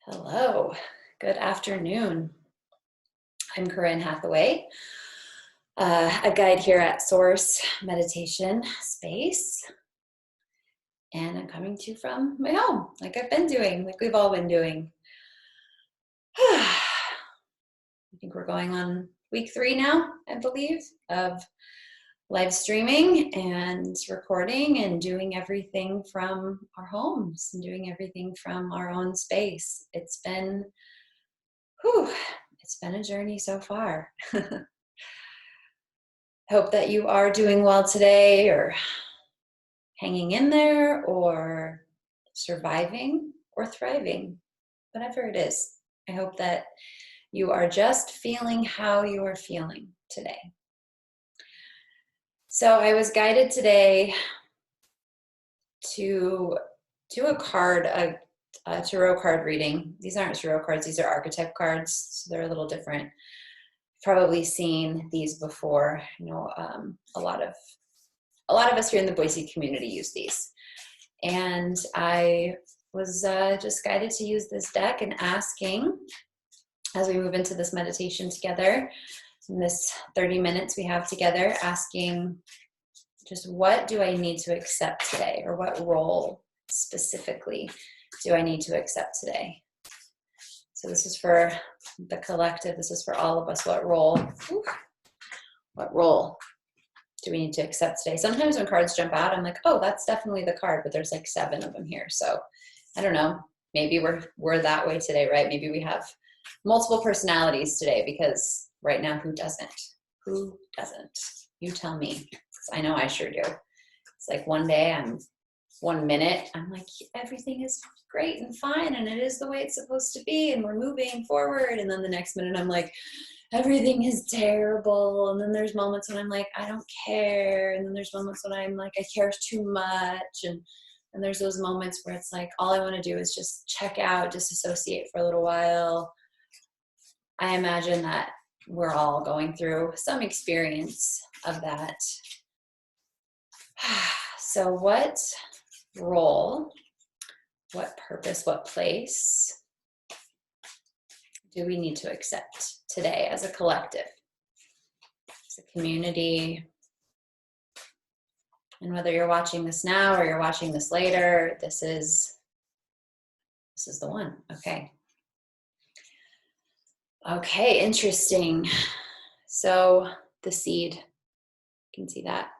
Hello, good afternoon. I'm Corrine Hathaway, a guide here at Source Meditation Space, and I'm coming to you from my home, like I've been doing, like we've all been doing. I think we're going on week 3 now, I believe, of live streaming and recording and doing everything from our homes and doing everything from our own space. It's been a journey so far. Hope that you are doing well today, or hanging in there, or surviving, or thriving, whatever it is. I hope that you are just feeling how you are feeling today. So I was guided today to do a tarot card reading. These aren't tarot cards, these are archetype cards, so they're a little different. Probably seen these before. You know, a lot of us here in the Boise community use these, and I was just guided to use this deck and asking, as we move into this meditation together, in this 30 minutes we have together, asking just what do I need to accept today, or what role specifically do I need to accept today? So this is for the collective. This is for all of us. What role do we need to accept today? Sometimes when cards jump out, I'm like, oh, that's definitely the card, but there's like 7 of them here. So I don't know. Maybe we're that way today, right? Maybe we have multiple personalities today, because right now, who doesn't? Who doesn't? You tell me. 'Cause I know I sure do. It's like one minute, I'm like, everything is great and fine, and it is the way it's supposed to be, and we're moving forward. And then the next minute, I'm like, everything is terrible. And then there's moments when I'm like, I don't care. And then there's moments when I'm like, I care too much. And there's those moments where it's like, all I want to do is just check out, disassociate for a little while. I imagine that we're all going through some experience of that. So what role, what purpose, what place do we need to accept today as a collective, as a community? And whether you're watching this now or you're watching this later, this is the one. Okay, interesting. So the seed, you can see that.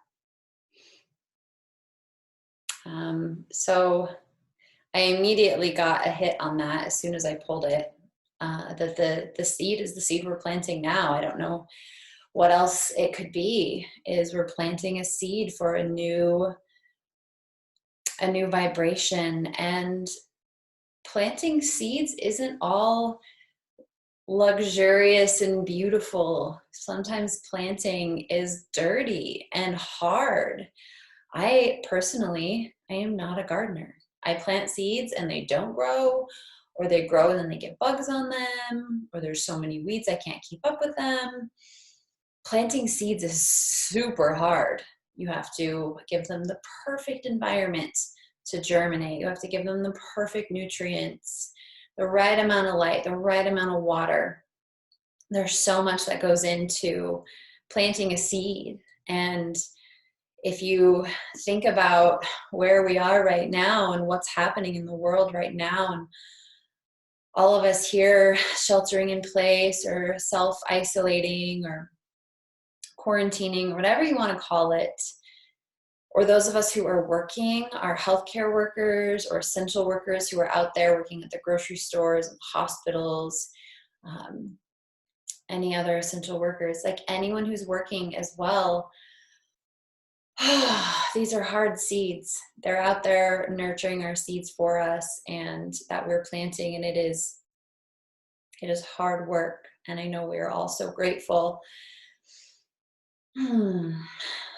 So I immediately got a hit on that as soon as I pulled it. That the seed is the seed we're planting now. I don't know what else it could be. Is we're planting a seed for a new vibration. And planting seeds isn't all luxurious and beautiful. Sometimes planting is dirty and hard. I am not a gardener. I plant seeds and they don't grow, or they grow and then they get bugs on them, or there's so many weeds I can't keep up with them. Planting seeds is super hard. You have to give them the perfect environment to germinate. You have to give them the perfect nutrients, the right amount of light, the right amount of water. There's so much that goes into planting a seed. And if you think about where we are right now and what's happening in the world right now, and all of us here sheltering in place or self-isolating or quarantining, or whatever you want to call it, or those of us who are working, our healthcare workers or essential workers who are out there working at the grocery stores and hospitals, any other essential workers, like anyone who's working as well, these are hard seeds. They're out there nurturing our seeds for us, and that we're planting, and it is hard work. And I know we're all so grateful.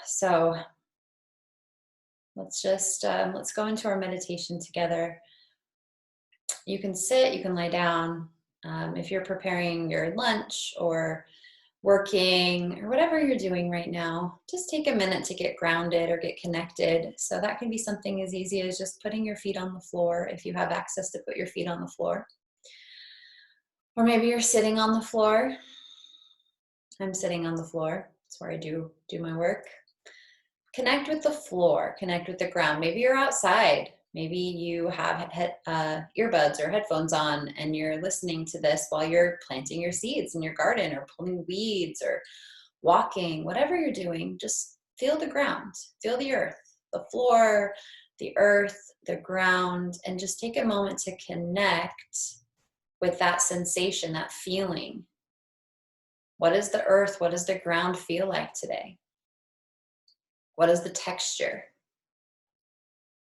So let's go into our meditation together. You can sit, you can lie down. If you're preparing your lunch or working or whatever you're doing right now, just take a minute to get grounded or get connected. So that can be something as easy as just putting your feet on the floor, if you have access to put your feet on the floor. Or maybe you're sitting on the floor. I'm sitting on the floor. That's where I do my work. Connect with the floor, connect with the ground. Maybe you're outside. Maybe you have earbuds or headphones on and you're listening to this while you're planting your seeds in your garden or pulling weeds or walking, whatever you're doing. Just feel the ground, feel the earth, the floor, the earth, the ground, and just take a moment to connect with that sensation, that feeling. What is the earth? What does the ground feel like today? What is the texture?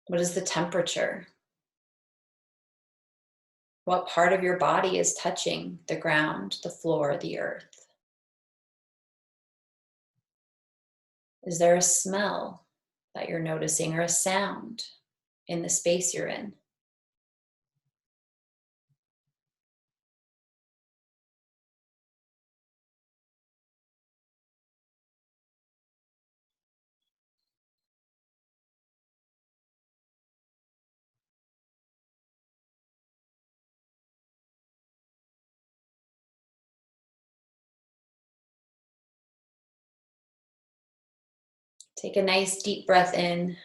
What is the temperature? What part of your body is touching the ground, the floor, the earth? Is there a smell that you're noticing or a sound in the space you're in? Take a nice deep breath in.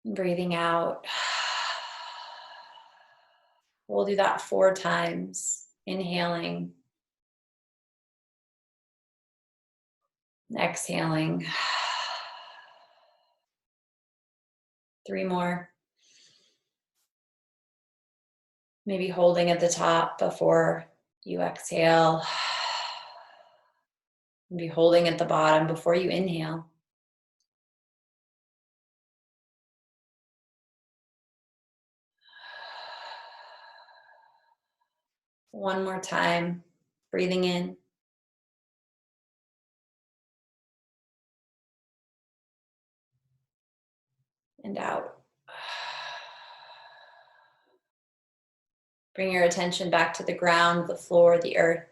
Breathing out. We'll do that 4 times. Inhaling. Exhaling. 3 more. Maybe holding at the top before you exhale. Maybe holding at the bottom before you inhale. One more time. Breathing in. And out. Bring your attention back to the ground, the floor, the earth.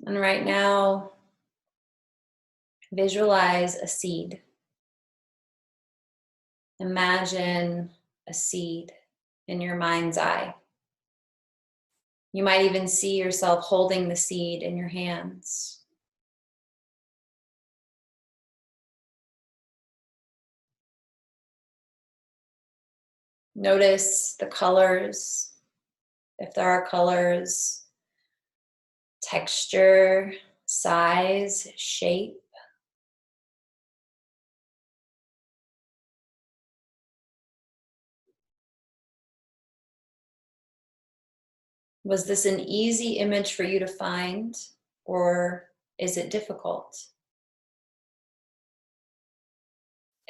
And right now, visualize a seed. Imagine a seed in your mind's eye. You might even see yourself holding the seed in your hands. Notice the colors, if there are colors, texture, size, shape. Was this an easy image for you to find, or is it difficult?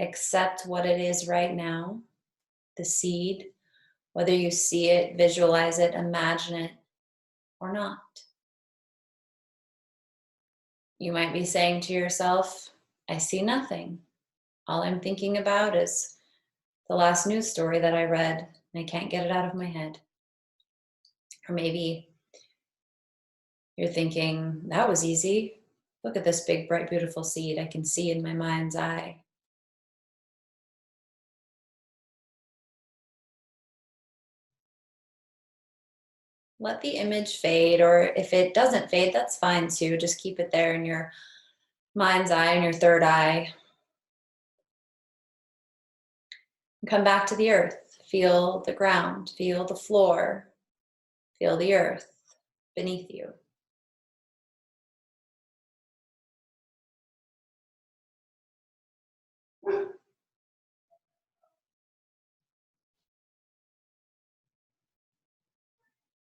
Accept what it is right now, the seed, whether you see it, visualize it, imagine it, or not. You might be saying to yourself, I see nothing. All I'm thinking about is the last news story that I read, and I can't get it out of my head. Or maybe you're thinking, that was easy. Look at this big, bright, beautiful seed I can see in my mind's eye. Let the image fade, or if it doesn't fade, that's fine too. Just keep it there in your mind's eye and your third eye. Come back to the earth. Feel the ground, feel the floor, feel the earth beneath you.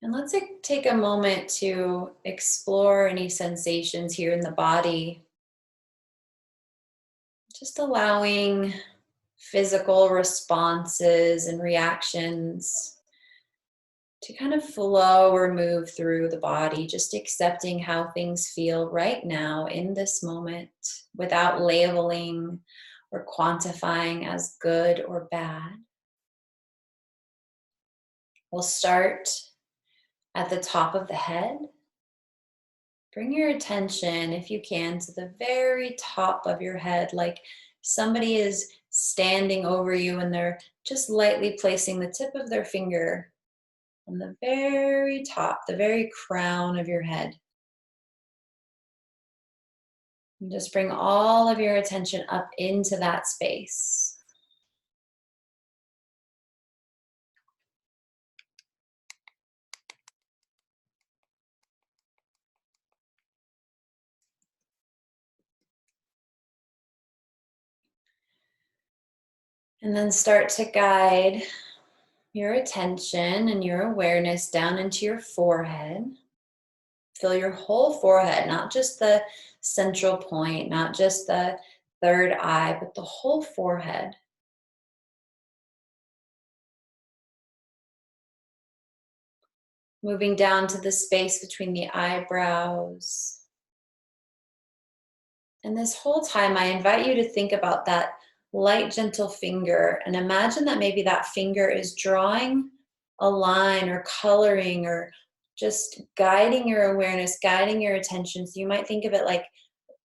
And let's take a moment to explore any sensations here in the body. Just allowing physical responses and reactions to kind of flow or move through the body, just accepting how things feel right now in this moment without labeling or quantifying as good or bad. We'll start at the top of the head. Bring your attention, if you can, to the very top of your head, like somebody is standing over you and they're just lightly placing the tip of their finger on the very top, the very crown of your head. And just bring all of your attention up into that space. And then start to guide your attention and your awareness down into your forehead. Fill your whole forehead, not just the central point, not just the third eye, but the whole forehead. Moving down to the space between the eyebrows. And this whole time, I invite you to think about that light, gentle finger and imagine that maybe that finger is drawing a line or coloring or just guiding your awareness, guiding your attention. So you might think of it like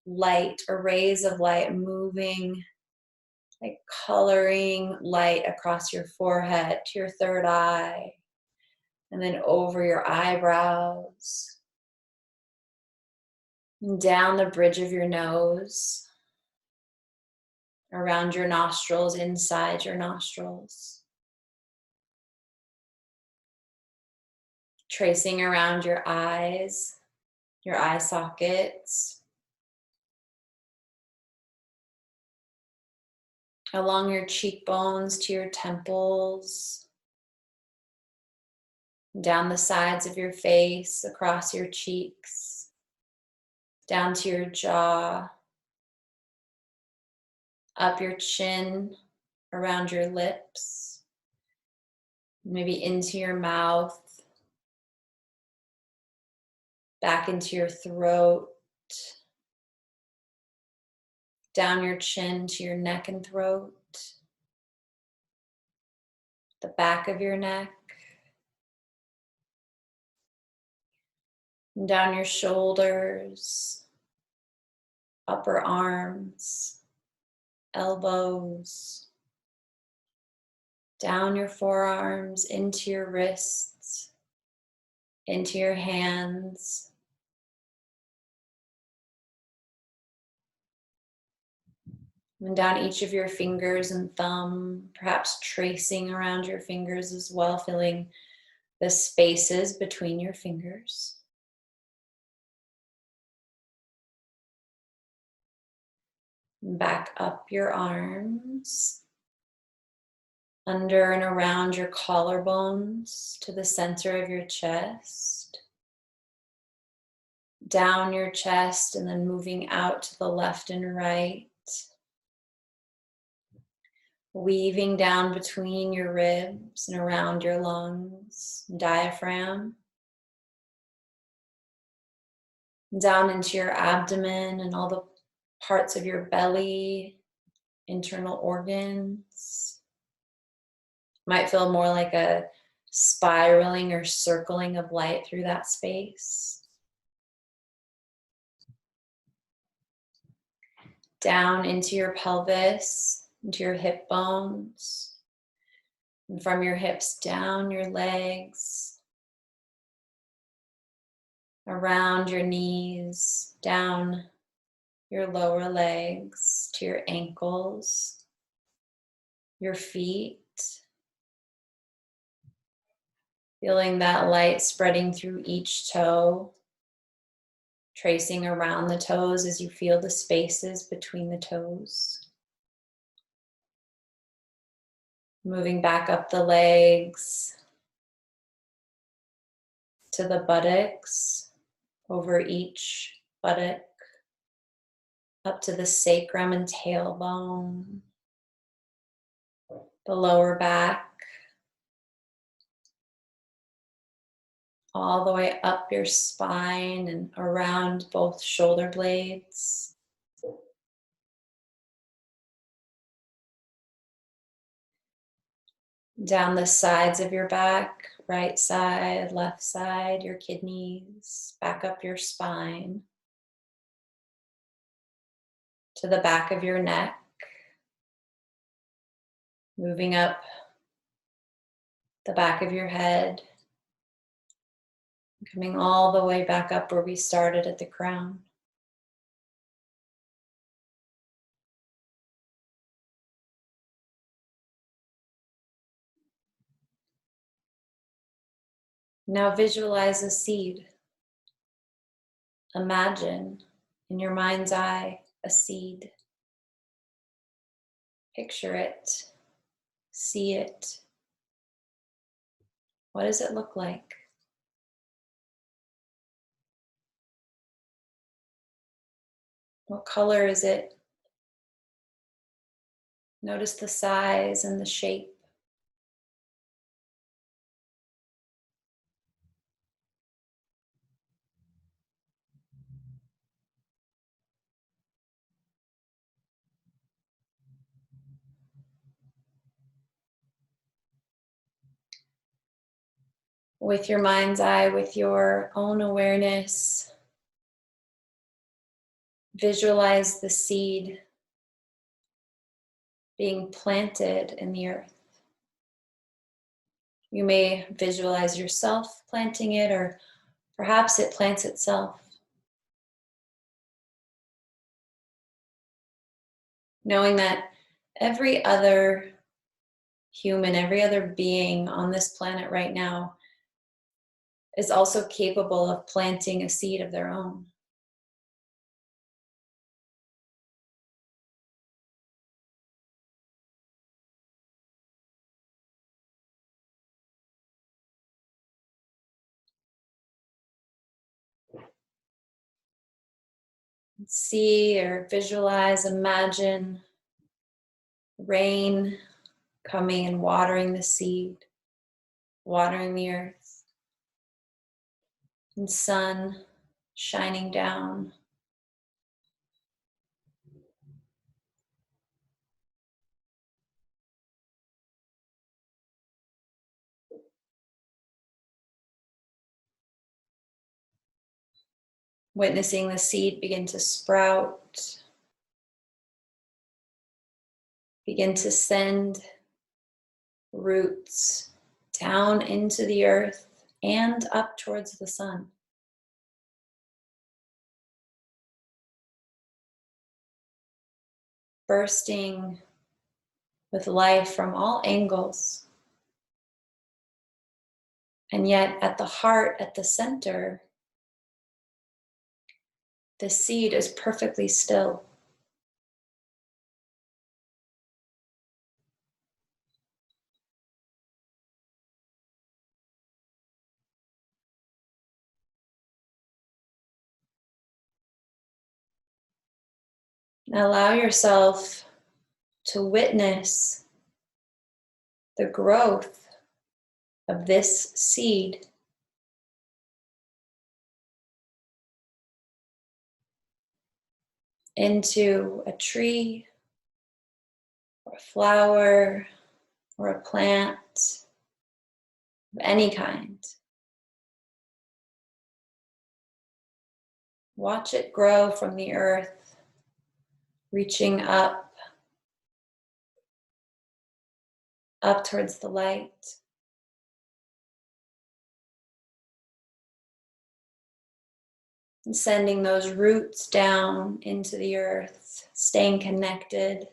light or rays of light moving, like coloring light across your forehead to your third eye and then over your eyebrows, and down the bridge of your nose, around your nostrils, inside your nostrils. Tracing around your eyes, your eye sockets, along your cheekbones to your temples, down the sides of your face, across your cheeks, down to your jaw, up your chin, around your lips, maybe into your mouth, back into your throat, down your chin to your neck and throat, the back of your neck, and down your shoulders, upper arms, elbows, down your forearms, into your wrists, into your hands, and down each of your fingers and thumb, perhaps tracing around your fingers as well, filling the spaces between your fingers. Back up your arms, under and around your collarbones to the center of your chest, down your chest and then moving out to the left and right, weaving down between your ribs and around your lungs, diaphragm, down into your abdomen and all the parts of your belly, internal organs. Might feel more like a spiraling or circling of light through that space. Down into your pelvis, into your hip bones, and from your hips down your legs, around your knees, down your lower legs to your ankles, your feet, feeling that light spreading through each toe, tracing around the toes as you feel the spaces between the toes. Moving back up the legs to the buttocks, over each buttock, up to the sacrum and tailbone, the lower back, all the way up your spine and around both shoulder blades. Down the sides of your back, right side, left side, your kidneys, back up your spine, to the back of your neck, moving up the back of your head, coming all the way back up where we started at the crown. Now visualize a seed. Imagine in your mind's eye a seed. Picture it, see it. What does it look like? What color is it? Notice the size and the shape. With your mind's eye, with your own awareness, visualize the seed being planted in the earth. You may visualize yourself planting it, or perhaps it plants itself. Knowing that every other human, every other being on this planet right now is also capable of planting a seed of their own. See or visualize, imagine rain coming and watering the seed, watering the earth, and sun shining down. Witnessing the seed begin to sprout, begin to send roots down into the earth and up towards the sun. Bursting with life from all angles. And yet at the heart, at the center, the seed is perfectly still. Now allow yourself to witness the growth of this seed into a tree or a flower or a plant of any kind. Watch it grow from the earth, reaching up towards the light. And sending those roots down into the earth, staying connected.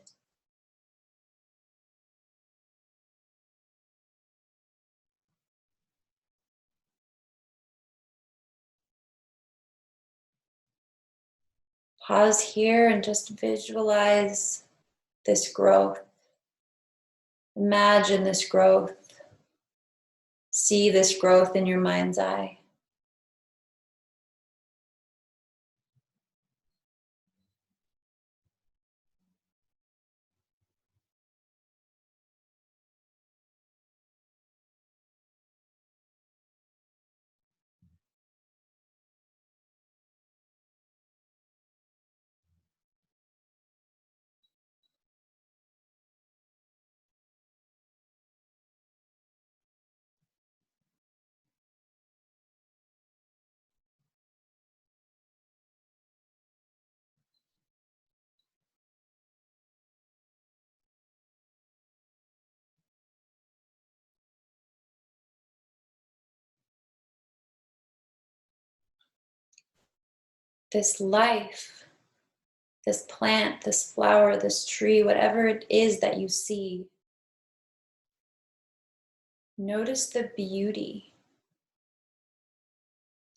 Pause here and just visualize this growth. Imagine this growth. See this growth in your mind's eye. this life, this plant, this flower, this tree, whatever it is that you see, notice the beauty,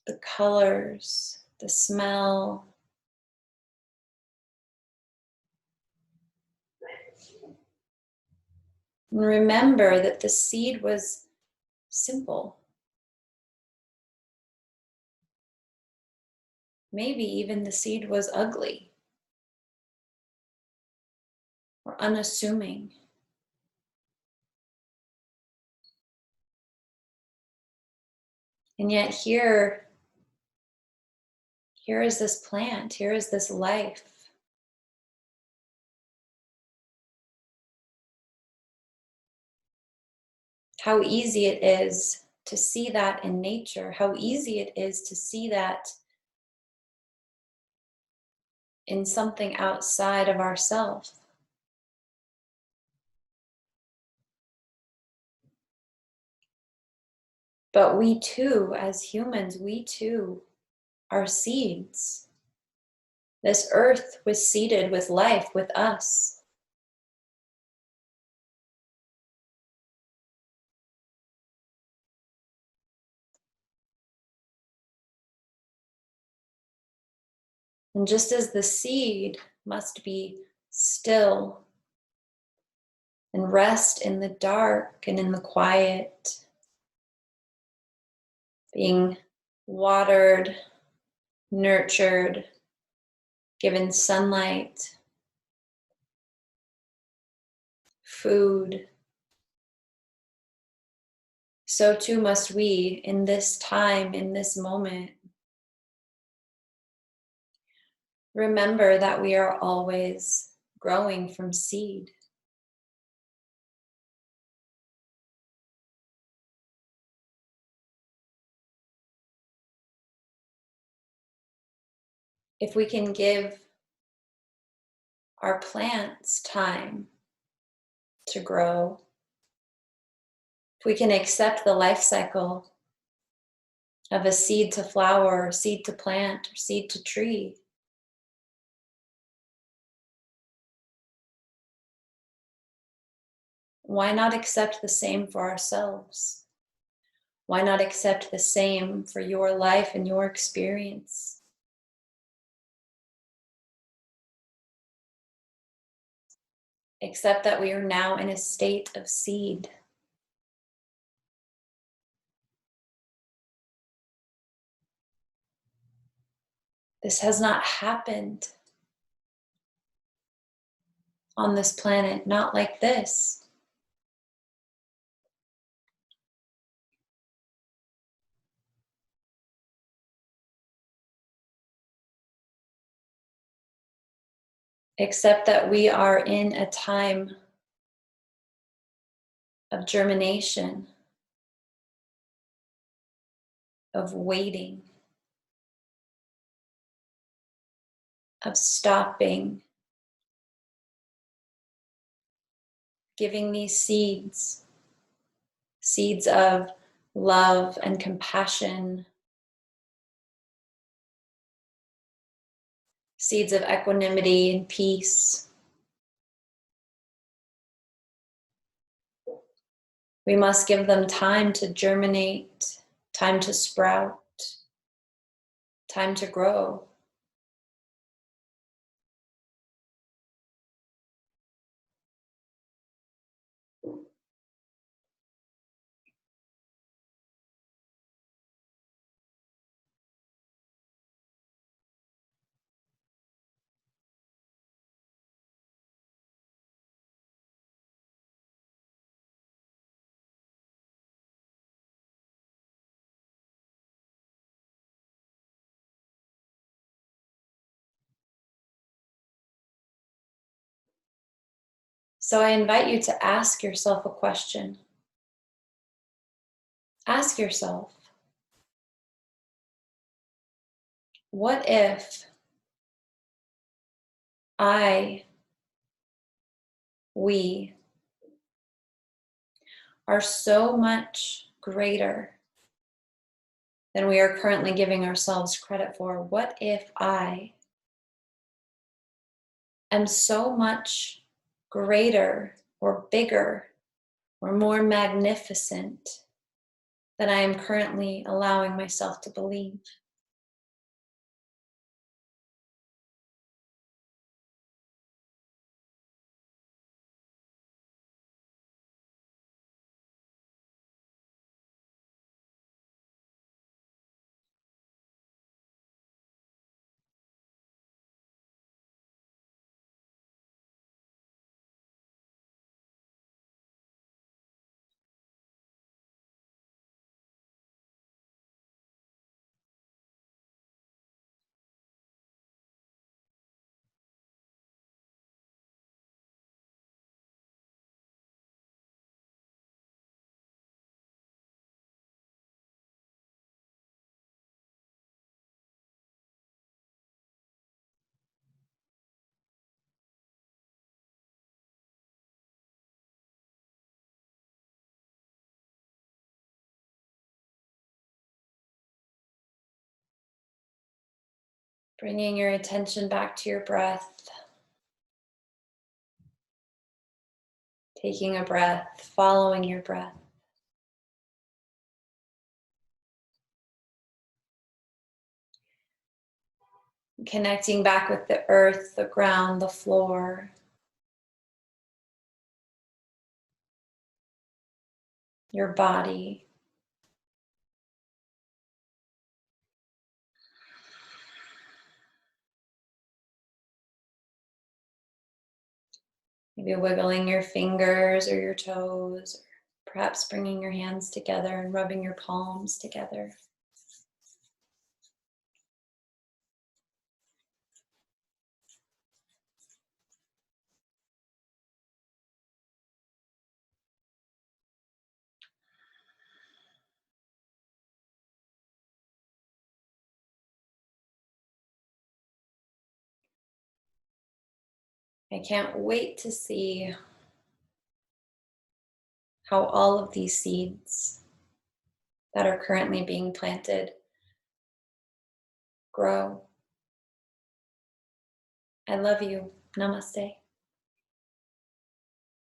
the colors, the smell. And remember that the seed was simple. Maybe even the seed was ugly or unassuming. And yet here is this plant, here is this life. How easy it is to see that in nature, how easy it is to see that in something outside of ourselves. But we too, as humans, we too are seeds. This earth was seeded with life, with us. And just as the seed must be still and rest in the dark and in the quiet, being watered, nurtured, given sunlight, food, so too must we in this time, in this moment. Remember that we are always growing from seed. If we can give our plants time to grow, if we can accept the life cycle of a seed to flower, or seed to plant, or seed to tree, why not accept the same for ourselves? Why not accept the same for your life and your experience? Accept that we are now in a state of seed. This has not happened on this planet, not like this. Accept that we are in a time of germination, of waiting, of stopping, giving these seeds, seeds of love and compassion, seeds of equanimity and peace. We must give them time to germinate, time to sprout, time to grow. So I invite you to ask yourself a question. Ask yourself, what if I, we are so much greater than we are currently giving ourselves credit for. What if I am so much greater or bigger or more magnificent than I am currently allowing myself to believe? Bringing your attention back to your breath, taking a breath, following your breath, connecting back with the earth, the ground, the floor, your body. Maybe wiggling your fingers or your toes, or perhaps bringing your hands together and rubbing your palms together. I can't wait to see how all of these seeds that are currently being planted grow. I love you. Namaste.